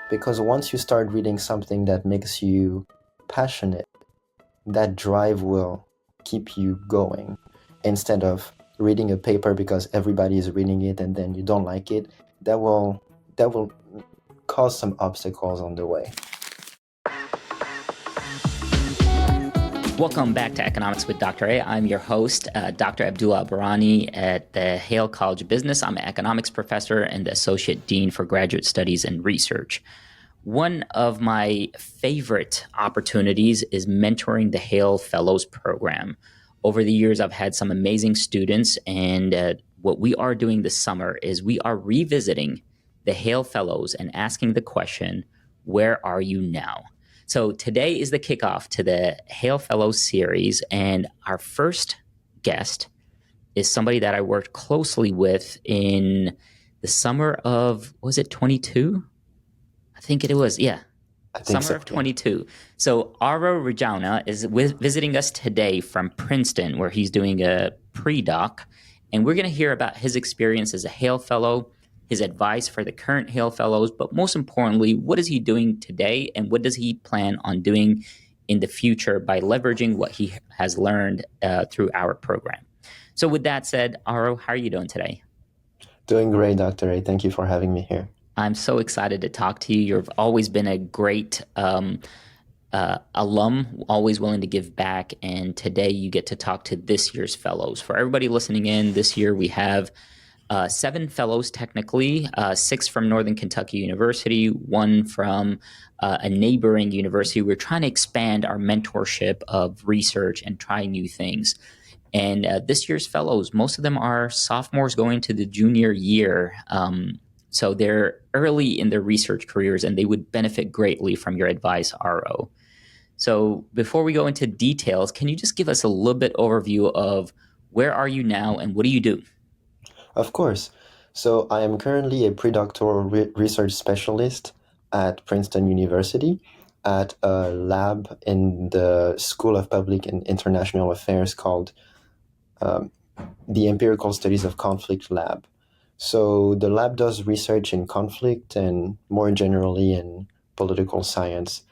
Because once you start reading something that makes you passionate, that drive will keep you going instead of reading a paper because everybody is reading it and then you don't like it. That will cause some obstacles on the way. Welcome back to Economics with Dr. A. I'm your host, Dr. Abdullah Barani at the Hale College of Business. I'm an economics professor and the Associate Dean for Graduate Studies and Research. One of my favorite opportunities is mentoring the Hale Fellows Program. Over the years, I've had some amazing students, and what we are doing this summer is we are revisiting the Hale Fellows and asking the question, where are you now? So today is the kickoff to the Hale Fellows series, and our first guest is somebody that I worked closely with in the summer of, was it 22? I think it was, yeah. I think Summer so, of 22. So Rajaonah is visiting us today from Princeton, where he's doing a pre-doc, and we're going to hear about his experience as a Hale Fellow, his advice for the current Hale Fellows, but most importantly, what is he doing today and what does he plan on doing in the future by leveraging what he has learned through our program. So with that said, Aro, how are you doing today? Doing great, Dr. A. Thank you for having me here. I'm so excited to talk to you. You've always been a great alum, always willing to give back, and today you get to talk to this year's fellows. For everybody listening in, this year we have 7 fellows technically, 6 from Northern Kentucky University, 1 from a neighboring university. We're trying to expand our mentorship of research and try new things. And this year's fellows, most of them are sophomores going to the junior year. So they're early in their research careers and they would benefit greatly from your advice, Aro. So before we go into details, can you just give us a little bit overview of where are you now and what do you do? Of course. So I am currently a predoctoral research specialist at Princeton University at a lab in the School of Public and International Affairs called the Empirical Studies of Conflict Lab. So the lab does research in conflict and more generally in political science.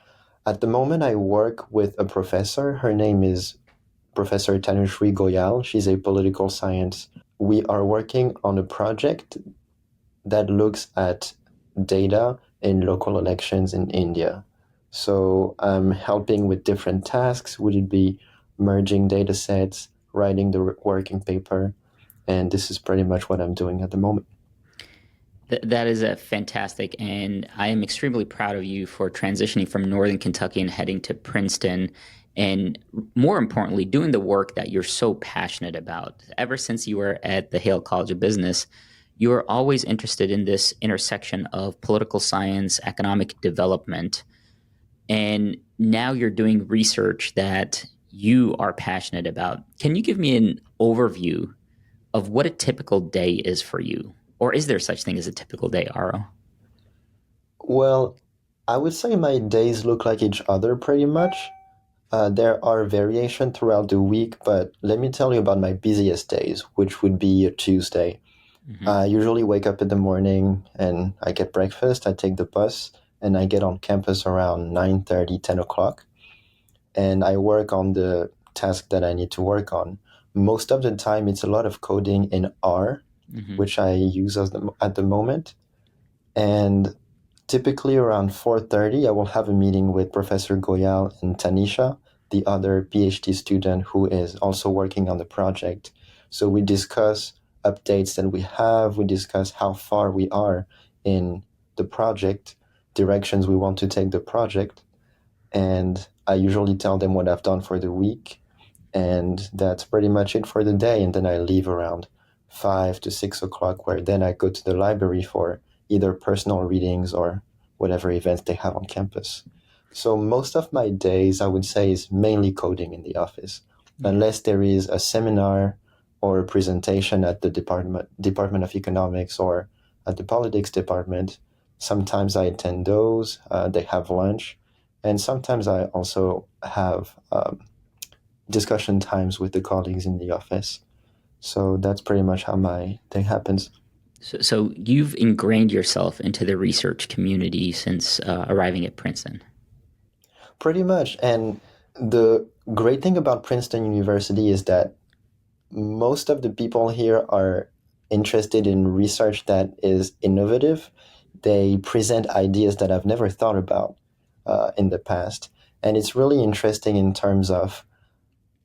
At the moment, I work with a professor. Her name is Professor Tanushree Goyal. She's a political science. We are working on a project that looks at data in local elections in India. So I'm helping with different tasks. Would it be merging data sets, writing the working paper? And this is pretty much what I'm doing at the moment. That is a fantastic, and I am extremely proud of you for transitioning from Northern Kentucky and heading to Princeton, and more importantly, doing the work that you're so passionate about. Ever since you were at the Hale College of Business, you were always interested in this intersection of political science, economic development, and now you're doing research that you are passionate about. Can you give me an overview of what a typical day is for you? Or is there such thing as a typical day, Aro? Well, I would say my days look like each other pretty much. There are variations throughout the week, but let me tell you about my busiest days, which would be a Tuesday. Mm-hmm. I usually wake up in the morning and I get breakfast, I take the bus, and I get on campus around 9:30, 10 o'clock. And I work on the task that I need to work on. Most of the time, it's a lot of coding in R, Mm-hmm. which I use at the moment. And typically around 4:30, I will have a meeting with Professor Goyal and Tanisha, the other PhD student who is also working on the project. So we discuss updates that we have, we discuss how far we are in the project, directions we want to take the project, and I usually tell them what I've done for the week, and that's pretty much it for the day, and then I leave around 5 to 6 o'clock, where then I go to the library for either personal readings or whatever events they have on campus. So most of my days, I would say, is mainly coding in the office, unless there is a seminar or a presentation at the Department of Economics or at the Politics Department. Sometimes I attend those, they have lunch, and sometimes I also have discussion times with the colleagues in the office. So that's pretty much how my day happens. So you've ingrained yourself into the research community since arriving at Princeton. Pretty much. And the great thing about Princeton University is that most of the people here are interested in research that is innovative. They present ideas that I've never thought about in the past. And it's really interesting in terms of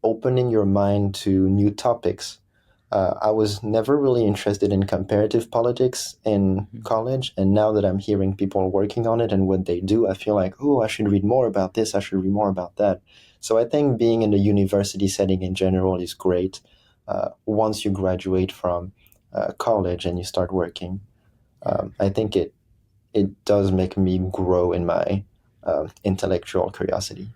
opening your mind to new topics. I was never really interested in comparative politics in college, and now that I'm hearing people working on it and what they do, I feel like, oh, I should read more about this, I should read more about that. So I think being in a university setting in general is great once you graduate from college and you start working. I think it does make me grow in my intellectual curiosity.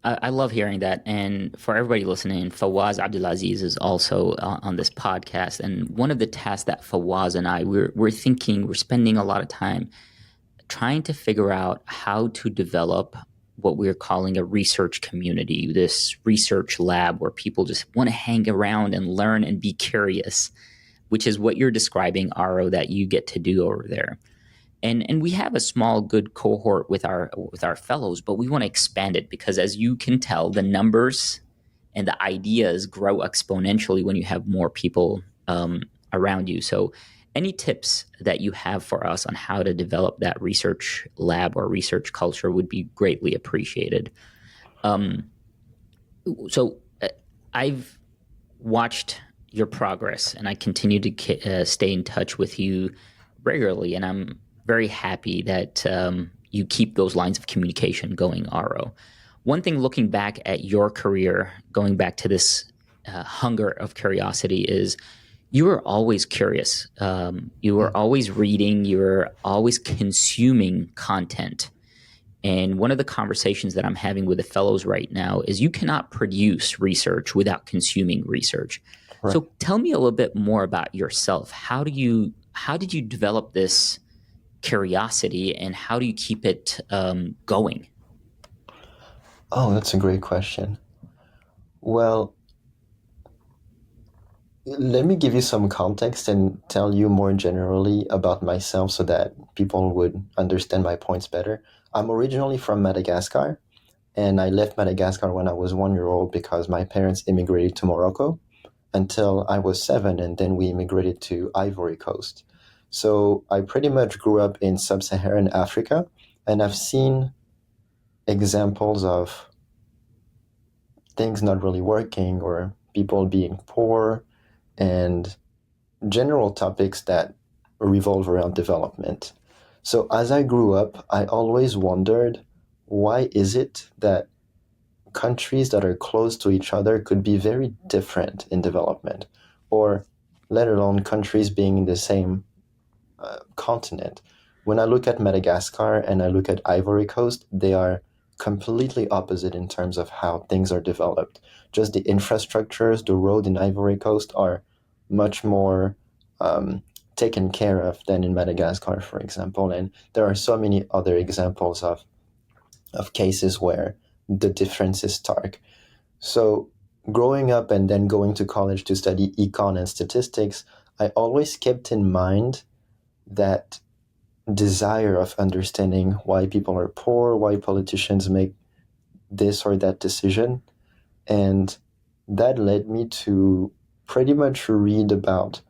I love hearing that. And for everybody listening, Fawaz Abdulaziz is also on this podcast. And one of the tasks that Fawaz and I, we're thinking, we're spending a lot of time trying to figure out how to develop what we're calling a research community, this research lab where people just want to hang around and learn and be curious, which is what you're describing, Aro, that you get to do over there. And we have a small good cohort with our fellows, but we want to expand it because, as you can tell, the numbers and the ideas grow exponentially when you have more people around you. So any tips that you have for us on how to develop that research lab or research culture would be greatly appreciated. Um, so I've watched your progress, and I continue to stay in touch with you regularly, and I'm very happy that you keep those lines of communication going, Aro. One thing looking back at your career, going back to this hunger of curiosity, is you were always curious. You were always reading. You were always consuming content. And one of the conversations that I'm having with the fellows right now is you cannot produce research without consuming research. Right. So tell me a little bit more about yourself. How did you develop this curiosity, and how do you keep it going? Oh, that's a great question. Well, let me give you some context and tell you more generally about myself so that people would understand my points better. I'm originally from Madagascar, and I left Madagascar when I was 1 year old because my parents immigrated to Morocco until I was 7, and then we immigrated to Ivory Coast. So I pretty much grew up in sub-Saharan Africa, and I've seen examples of things not really working or people being poor and general topics that revolve around development. So as I grew up, I always wondered, why is it that countries that are close to each other could be very different in development, or let alone countries being in the same continent? When I look at Madagascar and I look at Ivory Coast, they are completely opposite in terms of how things are developed. Just the infrastructures, the road in Ivory Coast are much more taken care of than in Madagascar, for example. And there are so many other examples of cases where the difference is stark. So growing up and then going to college to study econ and statistics, I always kept in mind that desire of understanding why people are poor, why politicians make this or that decision. And that led me to pretty much read about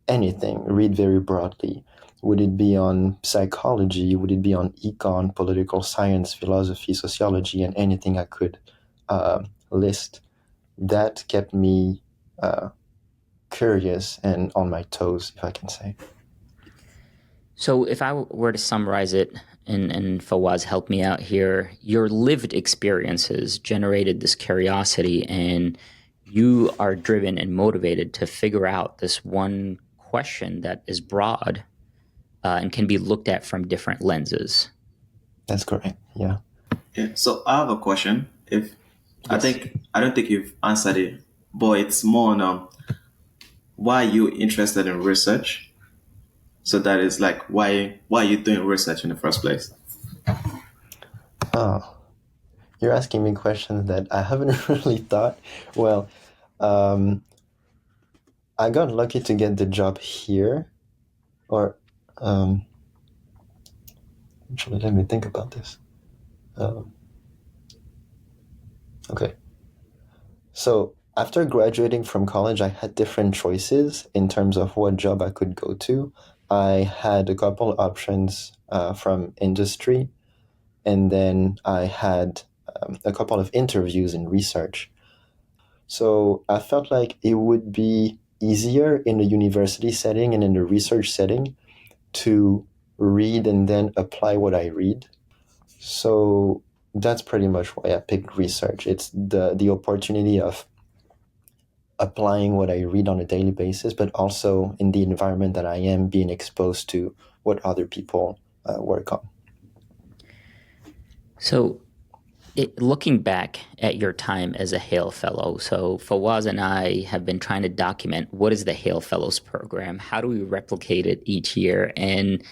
anything, read very broadly. Would it be on psychology? Would it be on econ, political science, philosophy, sociology, and anything I could list? That kept me curious and on my toes, if I can say. So if I were to summarize it, and Fawaz help me out here, your lived experiences generated this curiosity, and you are driven and motivated to figure out this one question that is broad and can be looked at from different lenses. That's correct. Yeah. Yeah. So I have a question. If Yes. I don't think you've answered it, but it's more on why are you interested in research? So that is like why are you doing research in the first place? Oh, you're asking me questions that I haven't really thought. Well, I got lucky to get the job here, Or actually, let me think about this. Okay. So after graduating from college, I had different choices in terms of what job I could go to. I had a couple options from industry, and then I had a couple of interviews in research. So I felt like it would be easier in a university setting and in a research setting to read and then apply what I read. So that's pretty much why I picked research. It's the opportunity of applying what I read on a daily basis, but also in the environment that I am, being exposed to what other people work on. So, looking back at your time as a Hale Fellow, so Fawaz and I have been trying to document what is the Hale Fellows program? How do we replicate it each year? And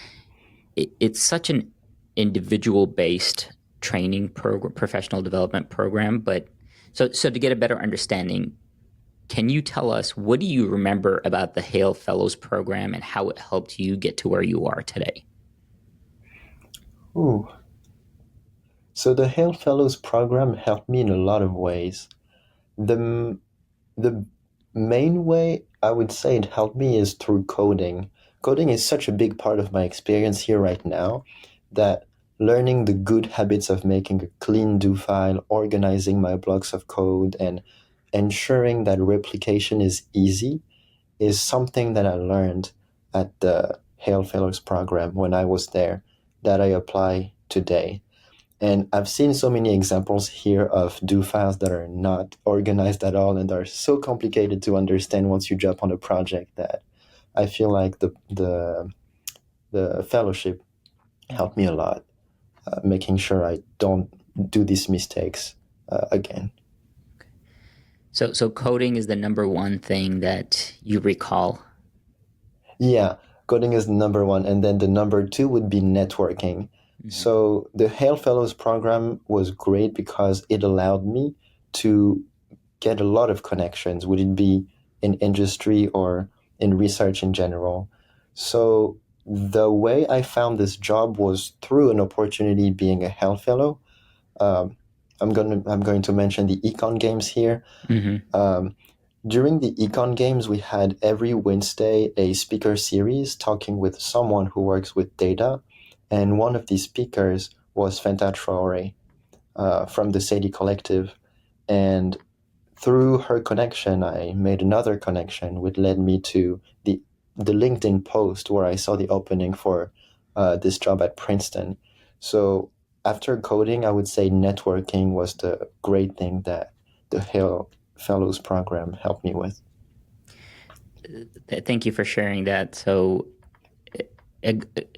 it's such an individual-based training program, professional development program. But so to get a better understanding, can you tell us what do you remember about the Hale Fellows program and how it helped you get to where you are today? Ooh. So the Hale Fellows program helped me in a lot of ways. The the main way I would say it helped me is through coding. Coding is such a big part of my experience here right now that learning the good habits of making a clean do file, organizing my blocks of code, and ensuring that replication is easy is something that I learned at the Hale Fellows program when I was there that I apply today. And I've seen so many examples here of do files that are not organized at all and are so complicated to understand once you jump on a project that I feel like the fellowship helped me a lot, making sure I don't do these mistakes again. So coding is the number one thing that you recall. Yeah, coding is the number one, and then the number two would be networking. Mm-hmm. So the Hale Fellows program was great because it allowed me to get a lot of connections, would it be in industry or in research in general. So the way I found this job was through an opportunity being a Hale Fellow. I'm going to mention the Econ games here. Mm-hmm. During the Econ games, we had every Wednesday a speaker series talking with someone who works with data. And one of these speakers was Fanta Traore from the Sadie Collective. And through her connection, I made another connection, which led me to the LinkedIn post where I saw the opening for this job at Princeton. So after coding, I would say networking was the great thing that the Hale Fellows program helped me with. Thank you for sharing that. So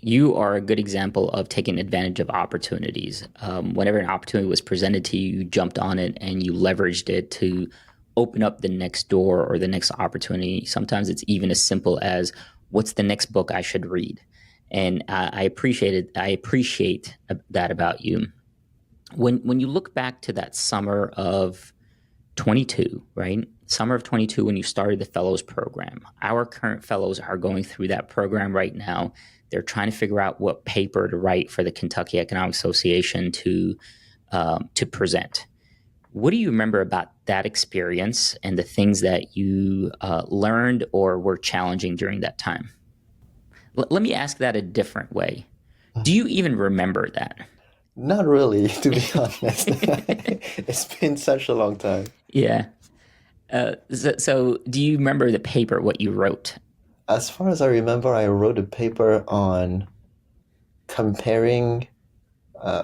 you are a good example of taking advantage of opportunities. Whenever an opportunity was presented to you, you jumped on it and you leveraged it to open up the next door or the next opportunity. Sometimes it's even as simple as, what's the next book I should read? And I appreciate that about you. When you look back to that summer of 22, right? Summer of 22, when you started the fellows program, our current fellows are going through that program right now. They're trying to figure out what paper to write for the Kentucky Economic Association to present. What do you remember about that experience and the things that you learned or were challenging during that time? Let me ask that a different way. Do you even remember that? Not really, to be honest. It's been such a long time. Yeah. So do you remember the paper, what you wrote? As far as I remember, I wrote a paper on comparing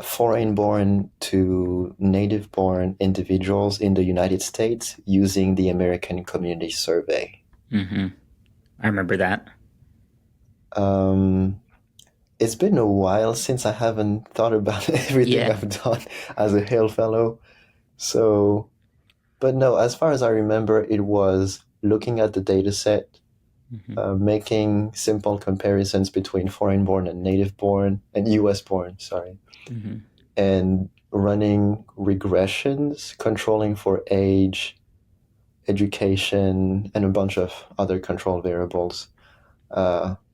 foreign-born to native-born individuals in the United States using the American Community Survey. Mm-hmm. I remember that. It's been a while since I haven't thought about everything I've done as a Hale Fellow. So, but no, as far as I remember, it was looking at the data set, making simple comparisons between foreign-born and native-born and US-born, and running regressions, controlling for age, education, and a bunch of other control variables.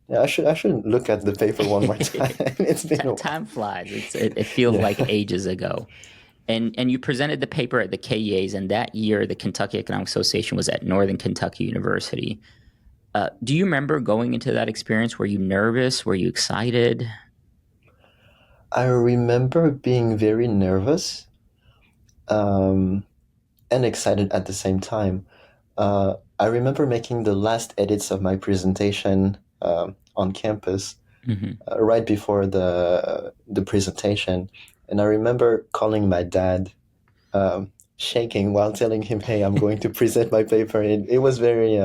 Yeah, I should look at the paper one more time. It's been a while. Time flies. It feels like Yeah. ages ago. And you presented the paper at the KEAs, and that year the Kentucky Economic Association was at Northern Kentucky University. Do you remember going into that experience? Were you nervous? Were you excited? I remember being very nervous, um, and excited at the same time. I remember making the last edits of my presentation on campus Mm-hmm. right before the presentation, and I remember calling my dad, shaking while telling him, "Hey, I'm going to present my paper." It was very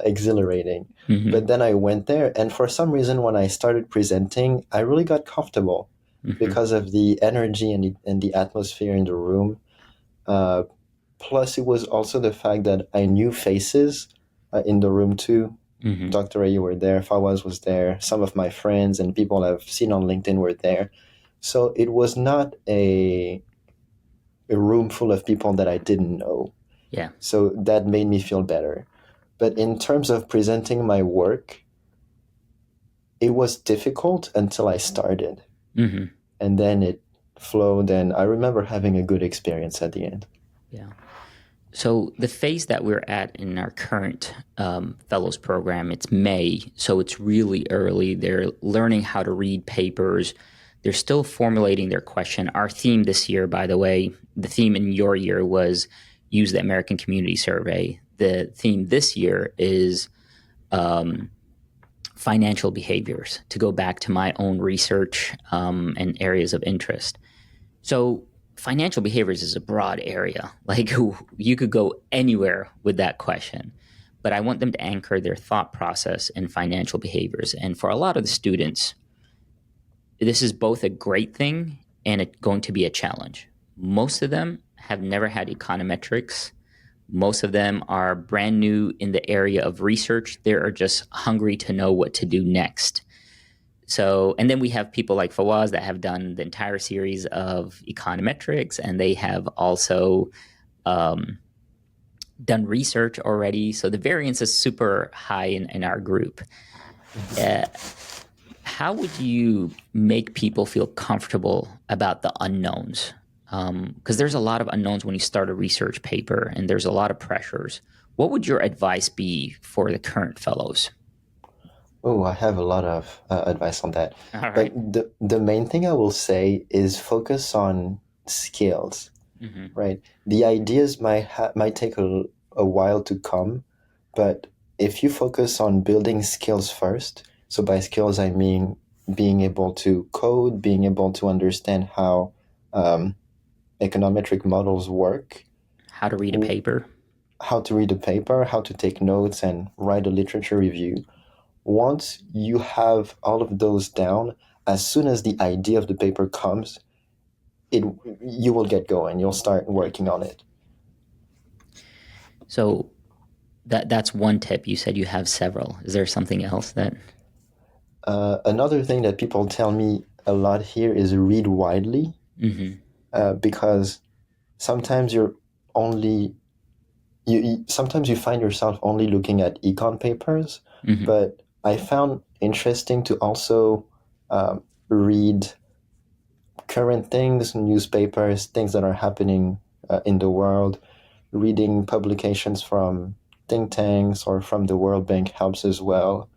exhilarating. Mm-hmm. But then I went there, and for some reason, when I started presenting, I really got comfortable Mm-hmm. because of the energy and the atmosphere in the room. Uh, Plus, it was also the fact that I knew faces in the room too. Mm-hmm. Dr. A, you were there, Fawaz was there, some of my friends and people I've seen on LinkedIn were there. So it was not a room full of people that I didn't know. Yeah. So that made me feel better. But in terms of presenting my work, it was difficult until I started. Mm-hmm. And then it flowed, and I remember having a good experience at the end. Yeah. So the phase that we're at in our current fellows program, it's May, so it's really early. They're learning how to read papers. They're still formulating their question. Our theme this year, by the way, the theme in your year was use the American Community Survey. The theme this year is financial behaviors, to go back to my own research and areas of interest. So financial behaviors is a broad area. Like you could go anywhere with that question, but I want them to anchor their thought process in financial behaviors. And for a lot of the students, this is both a great thing and it's going to be a challenge. Most of them have never had econometrics. Most of them are brand new in the area of research. They are just hungry to know what to do next. So, and then we have people like Fawaz that have done the entire series of econometrics, and they have also um, done research already. So the variance is super high in our group. Uh, how would you make people feel comfortable about the unknowns? Because there's a lot of unknowns when you start a research paper, and there's a lot of pressures. What would your advice be for the current fellows? Oh, I have a lot of advice on that. All But right. the main thing I will say is focus on skills, Mm-hmm. right? The ideas might take a while to come, but if you focus on building skills first, so by skills I mean being able to code, being able to understand how um, econometric models work, How to read a paper. how to read a paper, how to take notes and write a literature review. Once you have all of those down, as soon as the idea of the paper comes, it you will get going. You'll start working on it. So that's one tip. You said you have several. Is there something else that? Another thing that people tell me a lot here is read widely, Mm-hmm. because sometimes you're only sometimes you find yourself only looking at econ papers, Mm-hmm. but I found interesting to also read current things, newspapers, things that are happening in the world. Reading publications from think tanks or from the World Bank helps as well.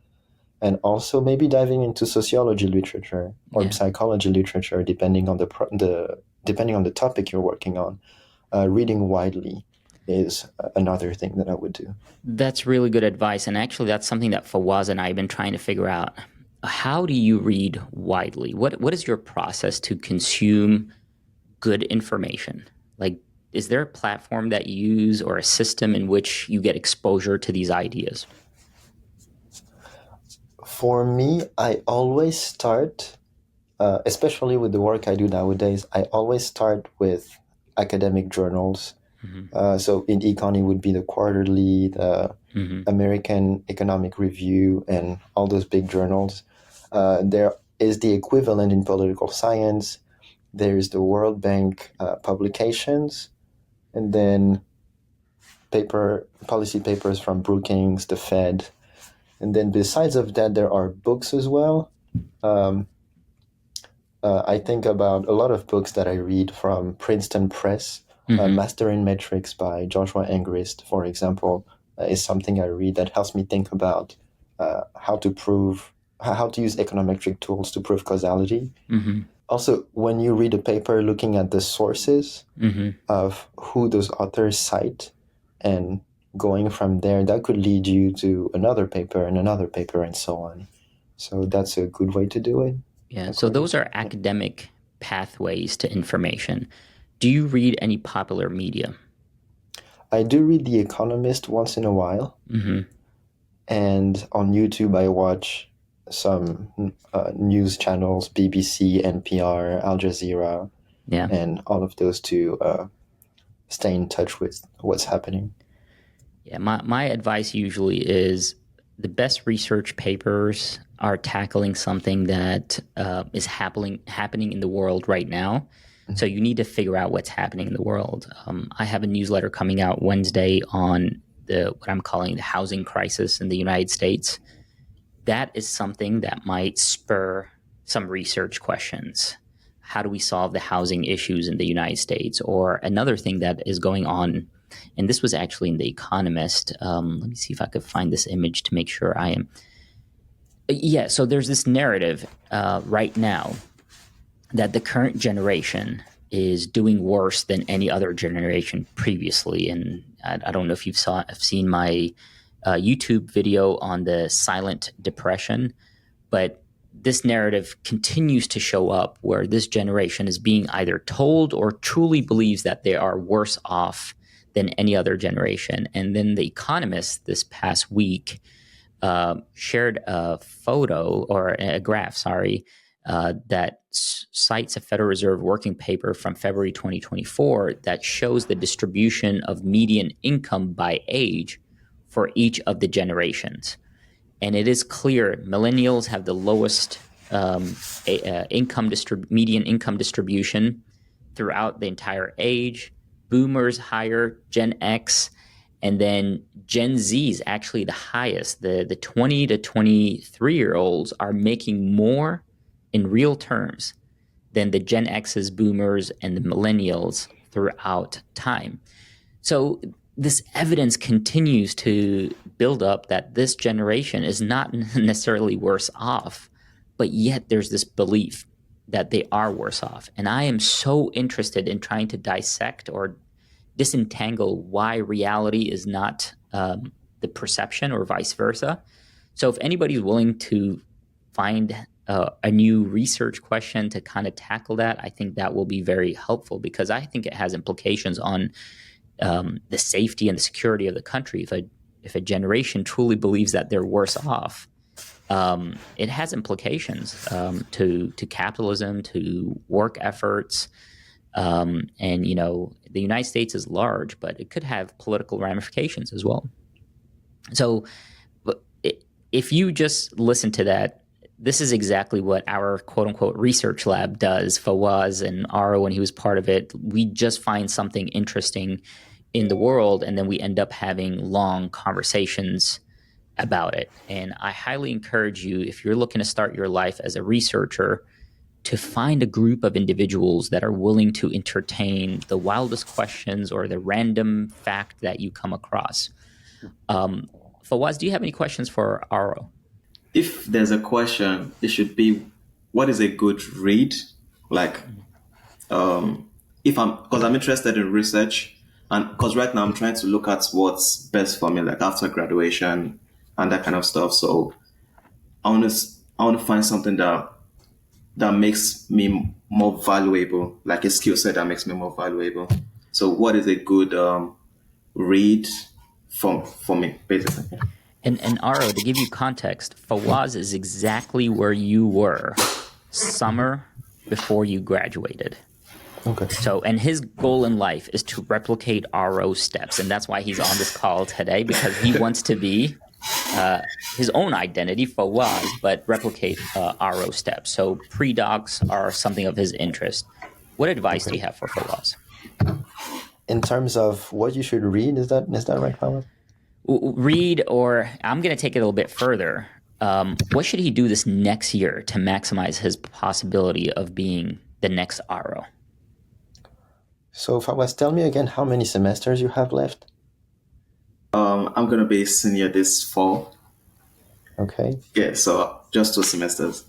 And also maybe diving into sociology literature or Yeah, psychology literature, depending on depending on the topic you're working on. Reading widely is another thing that I would do. that's really good advice. And actually, that's something that Fawaz and I have been trying to figure out. How do you read widely? What is your process to consume good information? Like, is there a platform that you use or a system in which you get exposure to these ideas? For me, I always start, especially with the work I do nowadays, I always start with academic journals. Mm-hmm. So in econ, it would be the Quarterly, the Mm-hmm. American Economic Review, and all those big journals. There is the equivalent in political science. There's the World Bank publications, and then policy papers from Brookings, the Fed. And then besides of that, there are books as well. I think about a lot of books that I read from Princeton Press. Mastering Metrics by Joshua Angrist, for example, is something I read that helps me think about how to use econometric tools to prove causality. Also, when you read a paper, looking at the sources of who those authors cite and going from there, that could lead you to another paper and another paper and so on. So that's a good way to do it. Yeah. So those are academic pathways to information. Do you read any popular media? I do read The Economist once in a while. And on YouTube, I watch some news channels, BBC, NPR, Al Jazeera, and all of those to stay in touch with what's happening. Yeah, my advice usually is the best research papers are tackling something that is happening in the world right now. So you need to figure out what's happening in the world. I have a newsletter coming out Wednesday on what I'm calling the housing crisis in the United States. That is something that might spur some research questions. How do we solve the housing issues in the United States? Or another thing that is going on, and this was actually in The Economist. Let me see if I could find this image to make sure I am. Yeah, so there's this narrative right now that the current generation is doing worse than any other generation previously. And I don't know if you've seen my YouTube video on the silent depression, but this narrative continues to show up where this generation is being either told or truly believes that they are worse off than any other generation. And then The Economist this past week shared a photo or a graph, that cites a Federal Reserve working paper from February 2024 that shows the distribution of median income by age for each of the generations. And it is clear millennials have the lowest median income distribution throughout the entire age, boomers higher, Gen X, and then Gen Z is actually the highest. The 20 to 23-year-olds are making more in real terms than the Gen X's, boomers, and the millennials throughout time. So this evidence continues to build up that this generation is not necessarily worse off, but yet there's this belief that they are worse off. And I am so interested in trying to dissect or disentangle why reality is not the perception or vice versa. So if anybody's willing to find a new research question to kind of tackle that, I think that will be very helpful, because I think it has implications on the safety and the security of the country. If a generation truly believes that they're worse off, it has implications to capitalism, to work efforts, and the United States is large, but it could have political ramifications as well. So, if you just listen to that, this is exactly what our quote-unquote research lab does. Fawaz and Aro, when he was part of it, we just find something interesting in the world, and then we end up having long conversations about it. And I highly encourage you, if you're looking to start your life as a researcher, to find a group of individuals that are willing to entertain the wildest questions or the random fact that you come across. Fawaz, do you have any questions for Aro? If there's a question, it should be, what is a good read? Because I'm interested in research, and because right now I'm trying to look at what's best for me, like after graduation and that kind of stuff. So I want to find something that makes me more valuable, like a skill set that makes me more valuable. So what is a good read for me, basically? And Aro, to give you context, Fawaz is exactly where you were summer before you graduated. Okay. So, and his goal in life is to replicate Aro's steps. And that's why he's on this call today, because he wants to be his own identity, Fawaz, but replicate Aro's steps. So pre-docs are something of his interest. What advice do you have for Fawaz? In terms of what you should read, is that right, Fawaz? Read, or I'm going to take it a little bit further. What should he do this next year to maximize his possibility of being the next RO? So, Fawaz, tell me again how many semesters you have left. I'm gonna be a senior this fall. Okay, Yeah, so just 2 semesters.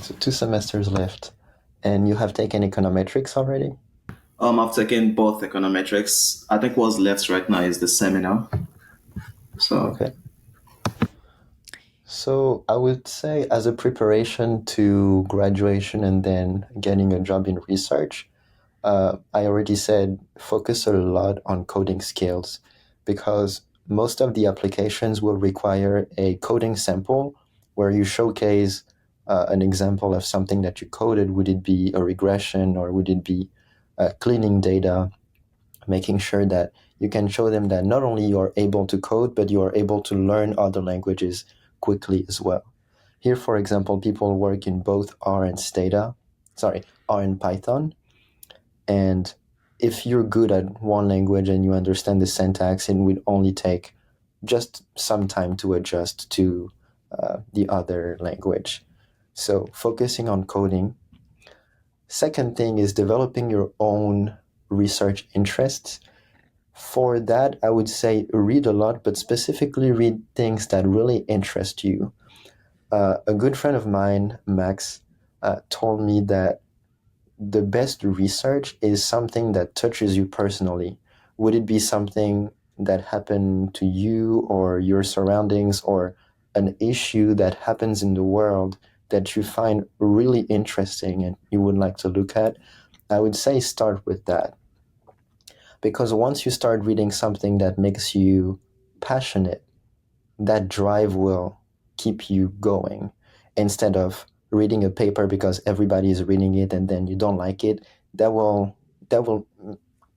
so 2 semesters left. And you have taken econometrics already? I've taken both econometrics. I think what's left right now is the seminar. So Okay. So I would say, as a preparation to graduation and then getting a job in research, I already said focus a lot on coding skills, because most of the applications will require a coding sample where you showcase an example of something that you coded. Would it be a regression, or would it be cleaning data? Making sure that you can show them that not only you are able to code, but you are able to learn other languages quickly as well. Here, for example, people work in both R and R and Python. And if you're good at one language and you understand the syntax, it would only take just some time to adjust to the other language. So focusing on coding. Second thing is developing your own research interests. For that, I would say read a lot, but specifically read things that really interest you. A good friend of mine, Max, told me that the best research is something that touches you personally. Would it be something that happened to you or your surroundings, or an issue that happens in the world that you find really interesting and you would like to look at? I would say start with that. Because once you start reading something that makes you passionate, that drive will keep you going, instead of reading a paper because everybody is reading it and then you don't like it. That will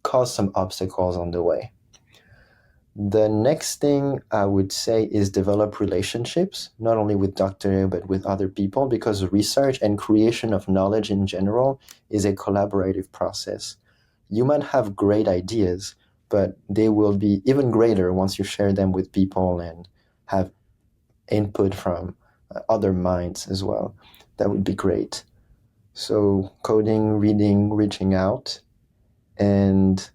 cause some obstacles on the way. The next thing I would say is develop relationships, not only with Dr. but with other people, because research and creation of knowledge in general is a collaborative process. You might have great ideas, but they will be even greater once you share them with people and have input from other minds as well. That would be great. So coding, reading, reaching out, and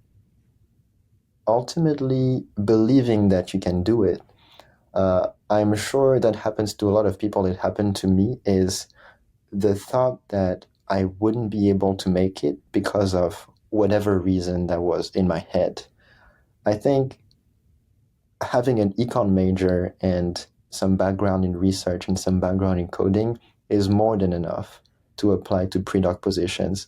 ultimately believing that you can do it. I'm sure that happens to a lot of people. It happened to me, is the thought that I wouldn't be able to make it because of whatever reason that was in my head. I think having an econ major and some background in research and some background in coding is more than enough to apply to pre-doc positions.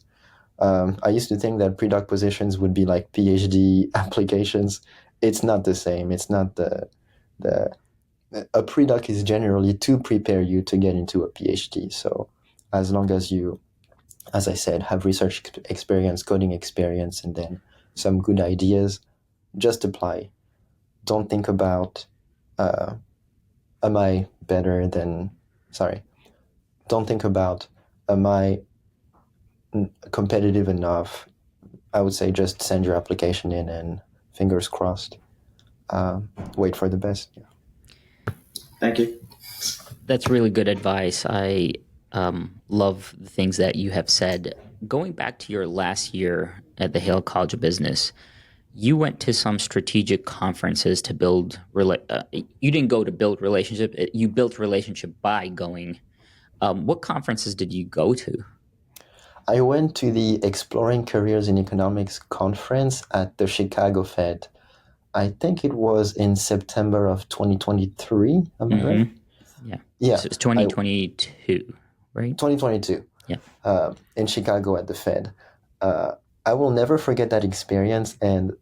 I used to think that pre-doc positions would be like PhD applications. It's not the same. It's not the a pre-doc is generally to prepare you to get into a PhD. So as long as you, as I said, have research experience, coding experience, and then some good ideas, just apply. Don't think about, am I better than, sorry, don't think about, am I competitive enough? I would say just send your application in and fingers crossed. Wait for the best. Yeah. thank you. That's really good advice. I love the things that you have said. Going back to your last year at the Hale College of Business, you went to some strategic conferences to build. You didn't go to build relationship. You built relationship by going. What conferences did you go to? I went to the Exploring Careers in Economics conference at the Chicago Fed. I think it was in September of 2023. Am I right? Yeah. Yeah. So it's 2022, right? 2022. Yeah. In Chicago at the Fed. I will never forget that experience. And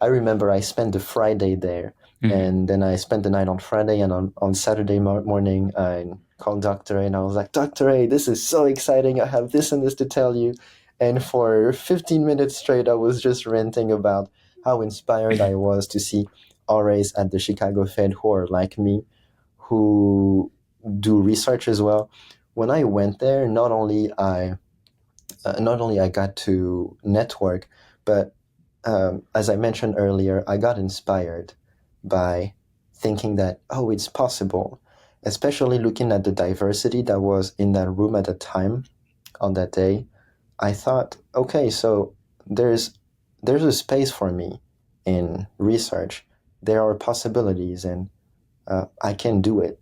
I remember I spent the Friday there. And then I spent the night on Friday, and on Saturday morning, I called Dr. A and I was like, Dr. A, this is so exciting. I have this and this to tell you. And for 15 minutes straight, I was just ranting about how inspired I was to see RAs at the Chicago Fed who are like me, who do research as well. When I went there, not only I got to network, but as I mentioned earlier, I got inspired, by thinking that, oh, it's possible, especially looking at the diversity that was in that room at the time on that day. I thought, okay, so there's a space for me in research. There are possibilities, and I can do it.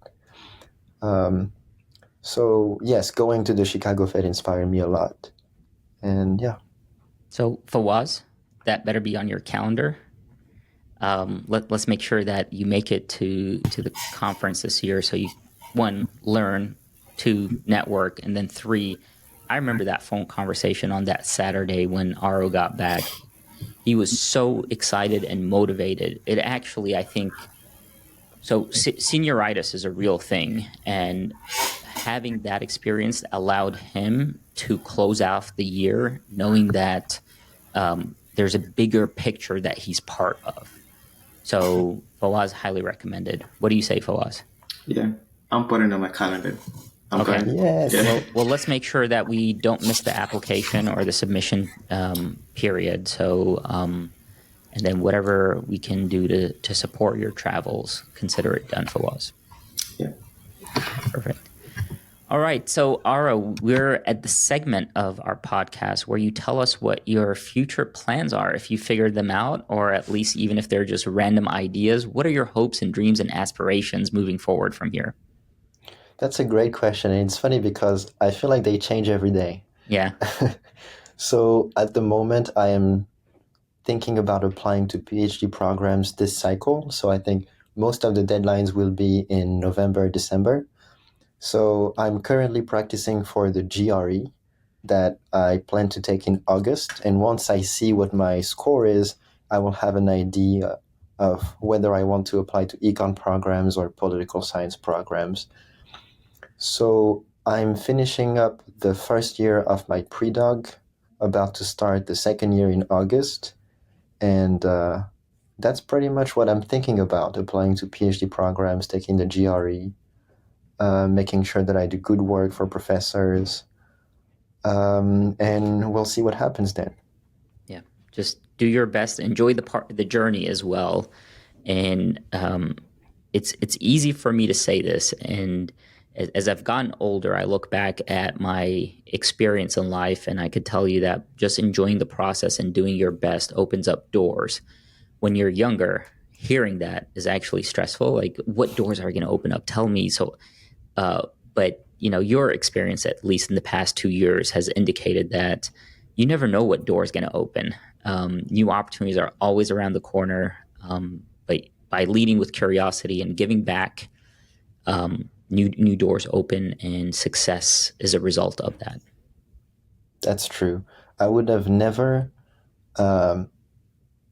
So yes, going to the Chicago Fed inspired me a lot. And yeah. So Fawaz, that better be on your calendar. Let's make sure that you make it to the conference this year. So you, one, learn, two, network, and then three, I remember that phone conversation on that Saturday when Aro got back. He was so excited and motivated. It actually, I think, so senioritis is a real thing, and having that experience allowed him to close out the year knowing that there's a bigger picture that he's part of. So Fawaz, highly recommended. What do you say, Fawaz? Yeah, I'm putting it on my calendar. I'm Okay. going. Yes. Yeah. Well, let's make sure that we don't miss the application or the submission period. So, and then whatever we can do to support your travels, consider it done, Fawaz. Yeah. Perfect. All right. So, Aro, we're at the segment of our podcast where you tell us what your future plans are, if you figured them out, or at least even if they're just random ideas. What are your hopes and dreams and aspirations moving forward from here? That's a great question. And it's funny because I feel like they change every day. Yeah. So at the moment, I am thinking about applying to PhD programs this cycle. So I think most of the deadlines will be in November, December. So I'm currently practicing for the GRE that I plan to take in August. And once I see what my score is, I will have an idea of whether I want to apply to econ programs or political science programs. So I'm finishing up the first year of my pre-doc, about to start the second year in August. And that's pretty much what I'm thinking about, applying to PhD programs, taking the GRE, making sure that I do good work for professors, and we'll see what happens then. Yeah. Just do your best. Enjoy the journey as well. And it's easy for me to say this. And as I've gotten older, I look back at my experience in life, and I could tell you that just enjoying the process and doing your best opens up doors. When you're younger, hearing that is actually stressful. Like, what doors are going to open up? Tell me. So, but your experience, at least in the past 2 years, has indicated that you never know what door is going to open. New opportunities are always around the corner. But by leading with curiosity and giving back, new doors open, and success is a result of that. That's true. I would have never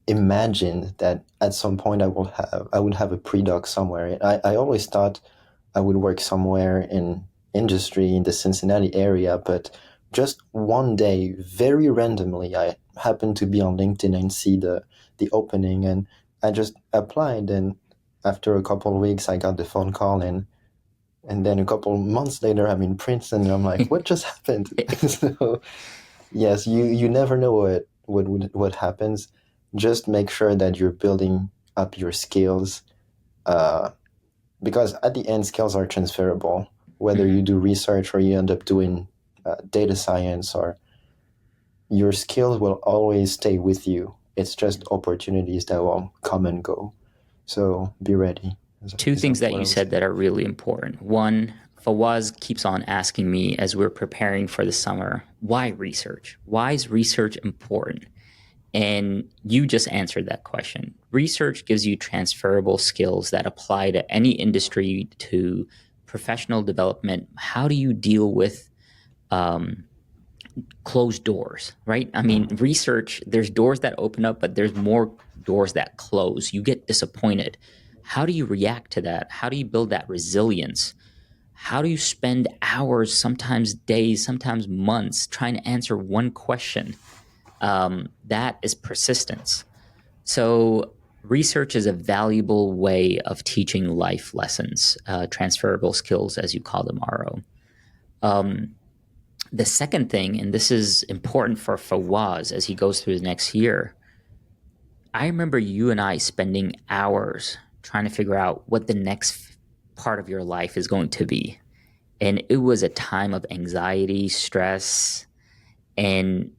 imagined that at some point I would have a pre-doc somewhere. I always thought I would work somewhere in industry in the Cincinnati area, but just one day, very randomly, I happened to be on LinkedIn and see the opening, and I just applied. And after a couple of weeks, I got the phone call, and then a couple of months later, I'm in Princeton, and I'm like, what just happened? So yes, you never know what happens. Just make sure that you're building up your skills, because at the end, skills are transferable. Whether you do research or you end up doing data science, or your skills will always stay with you. It's just opportunities that will come and go. So be ready. Two things that you said that are really important. One, Fawaz keeps on asking me as we're preparing for the summer, why research? Why is research important? And you just answered that question. Research gives you transferable skills that apply to any industry, to professional development. How do you deal with closed doors, right? I mean, research, there's doors that open up, but there's more doors that close. You get disappointed. How do you react to that? How do you build that resilience? How do you spend hours, sometimes days, sometimes months trying to answer one question? That is persistence. So research is a valuable way of teaching life lessons, transferable skills, as you call them, Aro. The second thing, and this is important for Fawaz as he goes through the next year, I remember you and I spending hours trying to figure out what the next part of your life is going to be. And it was a time of anxiety, stress, and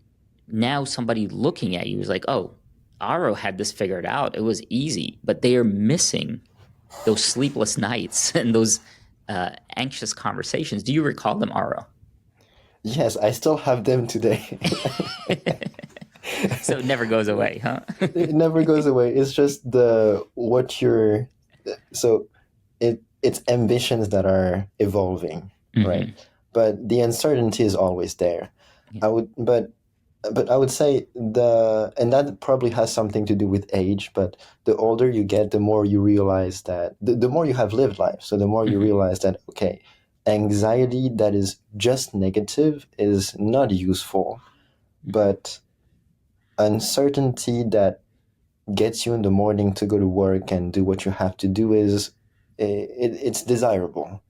now somebody looking at you is like, oh, Aro had this figured out. It was easy, but they are missing those sleepless nights and those anxious conversations. Do you recall them, Aro? Yes, I still have them today. So it never goes away, huh? It never goes away. It's just it's ambitions that are evolving, right? But the uncertainty is always there. Yeah. But I would say and that probably has something to do with age, but the older you get, the more you realize that the more you have lived life. So the more you realize that, okay, anxiety that is just negative is not useful, but uncertainty that gets you in the morning to go to work and do what you have to do it's desirable,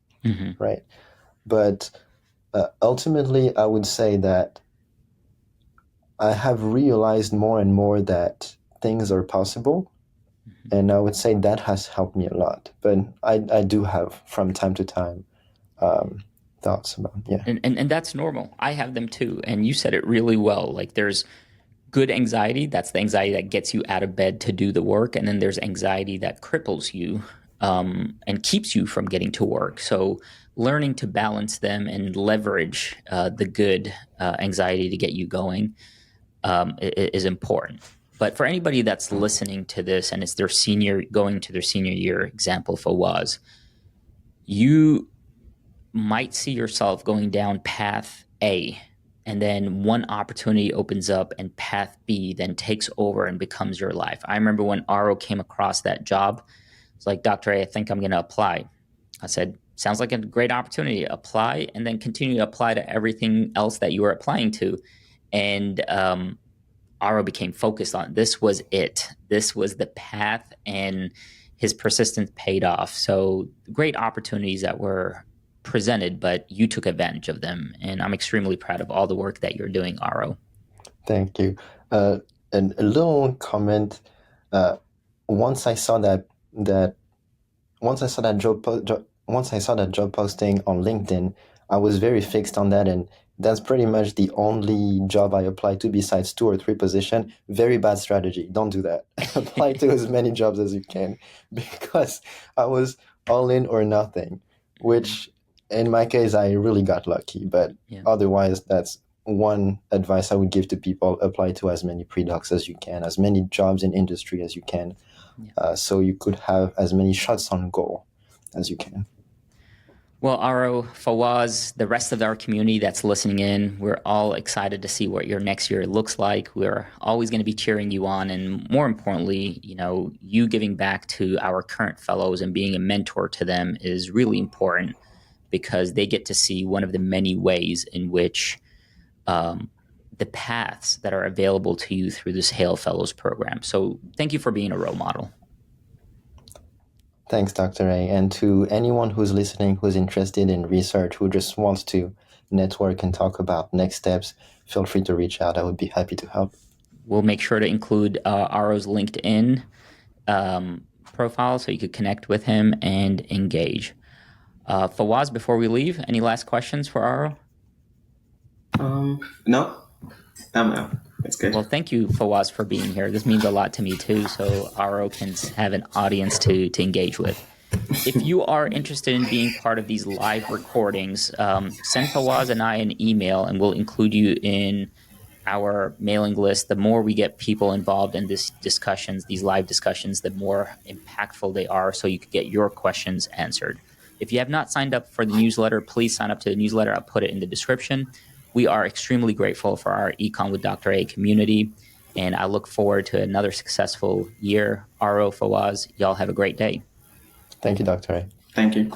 right? But ultimately, I would say that I have realized more and more that things are possible, and I would say that has helped me a lot. But I do have, from time to time, thoughts about, yeah. And that's normal. I have them too. And you said it really well. Like, there's good anxiety. That's the anxiety that gets you out of bed to do the work. And then there's anxiety that cripples you and keeps you from getting to work. So learning to balance them and leverage the good anxiety to get you going is important. But for anybody that's listening to this and it's going to their senior year, example Fawaz, you might see yourself going down path A, and then one opportunity opens up and path B then takes over and becomes your life. I remember when Aro came across that job, it's like, Dr. A, I think I'm going to apply. I said, sounds like a great opportunity. Apply, and then continue to apply to everything else that you were applying to. And Aro became focused on this was it. This was the path, and his persistence paid off. So great opportunities that were presented, but you took advantage of them. And I'm extremely proud of all the work that you're doing, Aro. Thank you. And a little comment. Once I saw that job posting on LinkedIn, I was very fixed on that, and that's pretty much the only job I applied to besides 2 or 3 positions. Very bad strategy. Don't do that. Apply to as many jobs as you can, because I was all in or nothing, which in my case, I really got lucky. But otherwise, that's one advice I would give to people. Apply to as many pre-docs as you can, as many jobs in industry as you can, so you could have as many shots on goal as you can. Well, Aro, Fawaz, the rest of our community that's listening in, we're all excited to see what your next year looks like. We're always going to be cheering you on. And more importantly, you giving back to our current fellows and being a mentor to them is really important, because they get to see one of the many ways in which the paths that are available to you through this Hale Fellows program. So thank you for being a role model. Thanks, Dr. A. And to anyone who's listening, who's interested in research, who just wants to network and talk about next steps, feel free to reach out. I would be happy to help. We'll make sure to include Aro's LinkedIn profile so you could connect with him and engage. Fawaz, before we leave, any last questions for Aro? No. That's good. Well, thank you, Fawaz, for being here. This means a lot to me too, so Aro can have an audience to engage with. If you are interested in being part of these live recordings, send Fawaz and I an email, and we'll include you in our mailing list. The more we get people involved in these live discussions, the more impactful they are, so you can get your questions answered. If you have not signed up for the newsletter, please sign up to the newsletter. I'll put it in the description. We are extremely grateful for our Econ with Dr. A community, and I look forward to another successful year. Aro, Fawaz, y'all have a great day. Thank you, Dr. A. Thank you.